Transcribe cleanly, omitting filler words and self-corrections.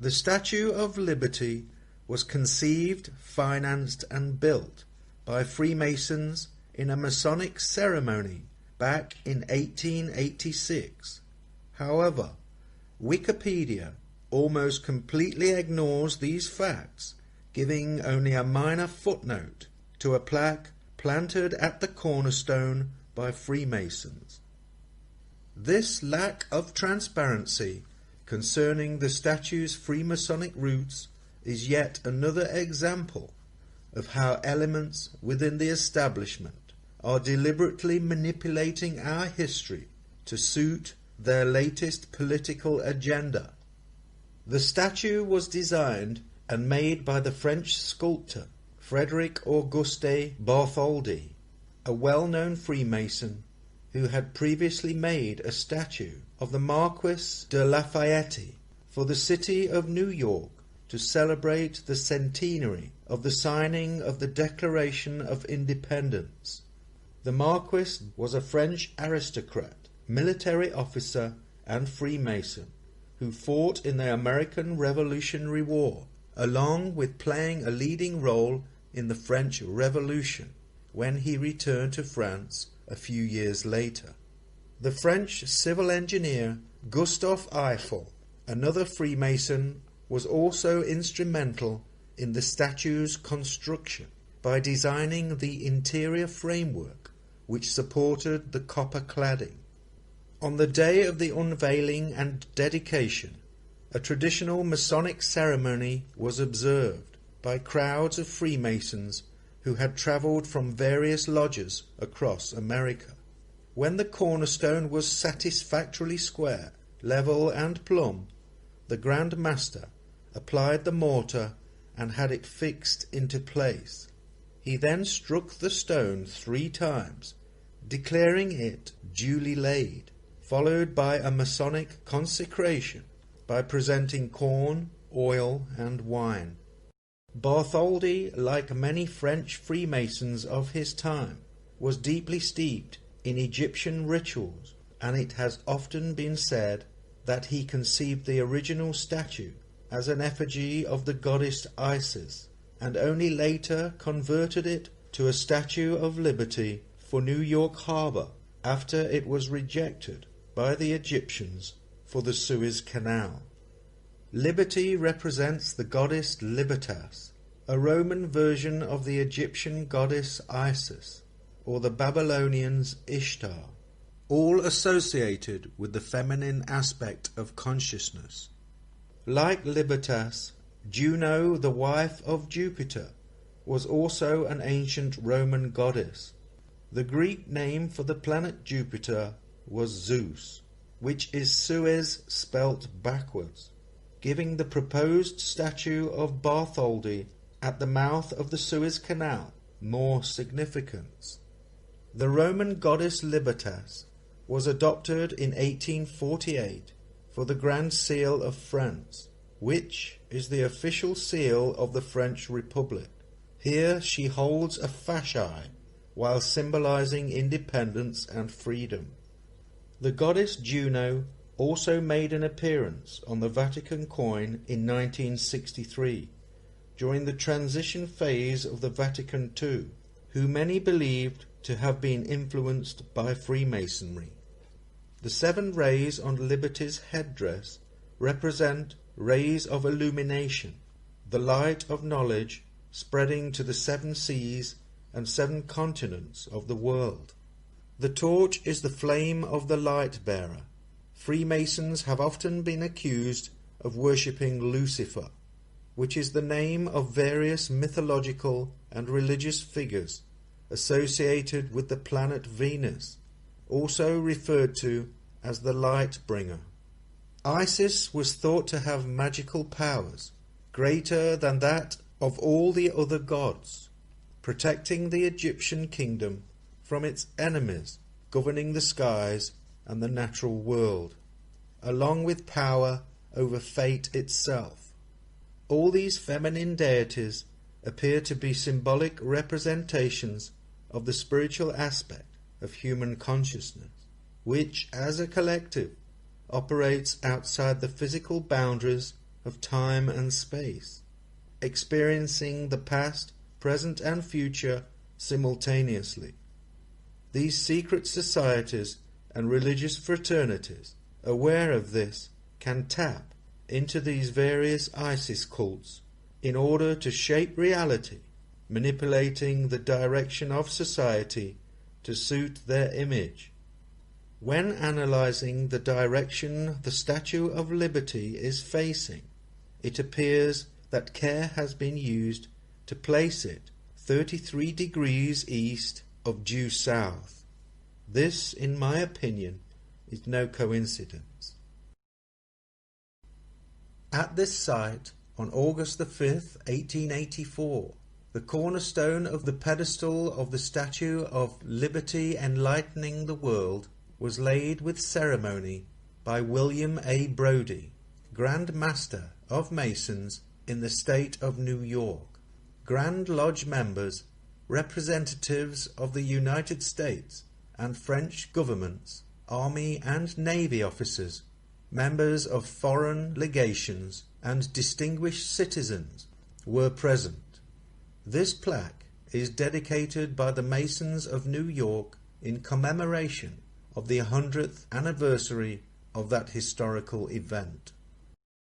The Statue of Liberty was conceived, financed and built by Freemasons in a Masonic ceremony back in 1886. However, Wikipedia almost completely ignores these facts, giving only a minor footnote to a plaque planted at the cornerstone by Freemasons. This lack of transparency concerning the statue's Freemasonic roots is yet another example of how elements within the establishment are deliberately manipulating our history to suit their latest political agenda. The statue was designed and made by the French sculptor Frédéric Auguste Bartholdi, a well-known Freemason who had previously made a statue of the Marquis de Lafayette for the city of New York to celebrate the centenary of the signing of the Declaration of Independence. The Marquis was a French aristocrat, military officer and Freemason who fought in the American Revolutionary War, along with playing a leading role in the French Revolution when he returned to France a few years later. The French civil engineer Gustave Eiffel, another Freemason, was also instrumental in the statue's construction by designing the interior framework which supported the copper cladding. On the day of the unveiling and dedication, a traditional Masonic ceremony was observed by crowds of Freemasons who had travelled from various lodges across America. When the cornerstone was satisfactorily square, level and plumb, the Grand Master applied the mortar and had it fixed into place. He then struck the stone 3 times, declaring it duly laid, followed by a Masonic consecration by presenting corn, oil and wine. Bartholdi, like many French Freemasons of his time, was deeply steeped in Egyptian rituals, and it has often been said that he conceived the original statue as an effigy of the goddess Isis, and only later converted it to a Statue of Liberty for New York Harbor after it was rejected by the Egyptians for the Suez Canal. Liberty represents the goddess Libertas, a Roman version of the Egyptian goddess Isis, or the Babylonians Ishtar, all associated with the feminine aspect of consciousness. Like Libertas, Juno, the wife of Jupiter, was also an ancient Roman goddess. The Greek name for the planet Jupiter was Zeus, which is Suez spelt backwards, giving the proposed statue of Bartholdi at the mouth of the Suez Canal more significance. The Roman goddess Libertas was adopted in 1848 for the Grand Seal of France, which is the official seal of the French Republic. Here she holds a fasce while symbolizing independence and freedom. The goddess Juno also made an appearance on the Vatican coin in 1963, during the transition phase of the Vatican II, who many believed to have been influenced by Freemasonry. The 7 rays on Liberty's headdress represent rays of illumination, the light of knowledge spreading to the 7 seas and 7 continents of the world. The torch is the flame of the light-bearer. Freemasons have often been accused of worshipping Lucifer, which is the name of various mythological and religious figures associated with the planet Venus, also referred to as the light bringer. Isis was thought to have magical powers greater than that of all the other gods, protecting the Egyptian kingdom from its enemies governing the skies and the natural world, along with power over fate itself. All these feminine deities appear to be symbolic representations of the spiritual aspect of human consciousness, which, as a collective, operates outside the physical boundaries of time and space, experiencing the past, present and future simultaneously. These secret societies and religious fraternities, aware of this, can tap into these various Isis cults in order to shape reality, manipulating the direction of society to suit their image. When analyzing the direction the Statue of Liberty is facing, it appears that care has been used to place it 33 degrees east of due south. This, in my opinion, is no coincidence. At this site, on August the 5th, 1884, the cornerstone of the pedestal of the Statue of Liberty enlightening the world was laid with ceremony by William A. Brodie, Grand Master of Masons in the state of New York. Grand Lodge members, representatives of the United States and French governments, Army and Navy officers, members of foreign legations, and distinguished citizens were present. This plaque is dedicated by the Masons of New York in commemoration of the 100th anniversary of that historical event.